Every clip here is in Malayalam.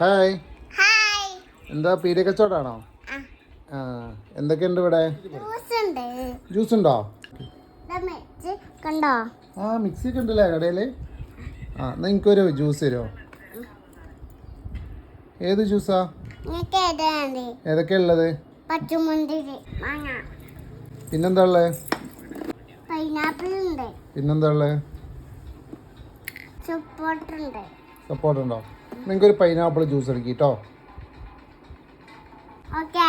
ഹായ്. ഹായ്. എന്താ പീടിക കച്ചവടാണോ? ആ എന്തൊക്കെയുണ്ട് ഇവിടെ? ജ്യൂസ് ഉണ്ടോ? കണ്ടോ? ആ മിക്സി ഒക്കെ ഉണ്ടല്ലേ കടയിൽ. ആ എന്നാ എനിക്കൊരു ജ്യൂസ് തരുമോ? ഏത് ജ്യൂസാ? ഏതൊക്കെയാ ഉള്ളത്? പച്ചമുന്തിരി, മാങ്ങ, പിന്നെന്താ ഉള്ളത്? പൈനാപ്പിൾ ഉണ്ട്. പിന്നെന്താ ഉള്ളത്? സപ്പോർട്ട് ഉണ്ടോ? നിങ്ങൾക്കൊരു പൈനാപ്പിൾ ജ്യൂസ് എടുക്കിട്ടോ. ഓക്കെ.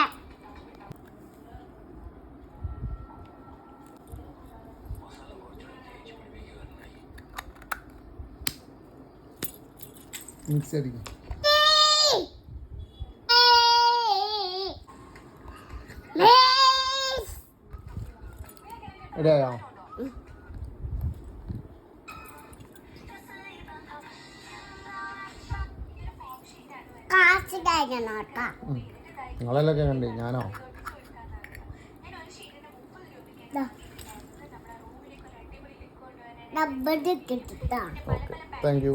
മിക്സി അടിക്കും. ഇടയായോ? നിങ്ങളെല്ലാം കണ്ടേ, ഞാനോ? Okay, thank you.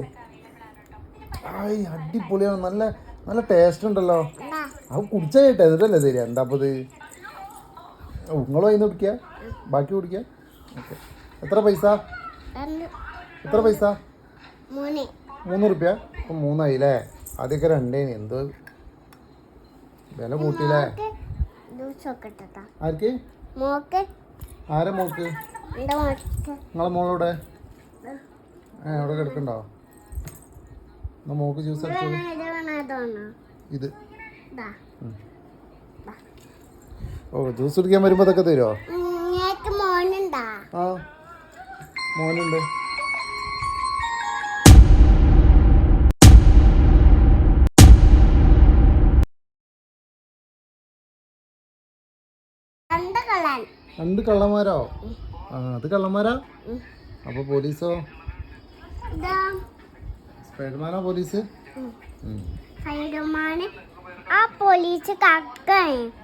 ആയി അടിപൊളിയാണ്. നല്ല നല്ല ടേസ്റ്റ് ഉണ്ടല്ലോ. അത് കുടിച്ചായിട്ട് എന്നിട്ടല്ലേ തരിക? എന്താ അപ്പോൾ ഇത്? നിങ്ങൾ അതിന് കുടിക്കുക, ബാക്കി കുടിക്കുക. ഓക്കെ. എത്ര പൈസ? എത്ര പൈസ? 3 റുപ്യ. ഇപ്പം 3 ആയില്ലേ? ആദ്യമൊക്കെ 2 എന്തോ വില കൂട്ടിയില്ലേ? ആർക്ക്? ആരെ മോക്ക്? നിങ്ങളെ മോളോടെ അവിടെ കിടക്കണ്ടോ? എന്നാ മോക്ക് ജ്യൂസ് അടിച്ചോളൂ. ഇത് ഓ ജ്യൂസ് കുടിക്കാൻ വരുമ്പോൾ അതൊക്കെ തരുമോ? ആ മോനുണ്ട്. രണ്ട് കള്ളന്മാരോ? ആ അത് കള്ളന്മാരാ. അപ്പൊ പോലീസോ? സ്പൈഡർമാനോ പോലീസ്? ആ പോലീസ്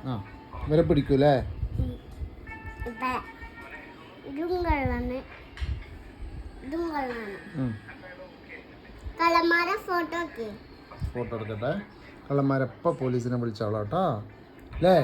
ആ ഇവരെ പിടിക്കൂലേ? ഫോട്ടോ എടുക്കട്ടെ. കള്ളന്മാരെപ്പ പോലീസിനെ വിളിച്ചോളാം കേട്ടോ അല്ലേ?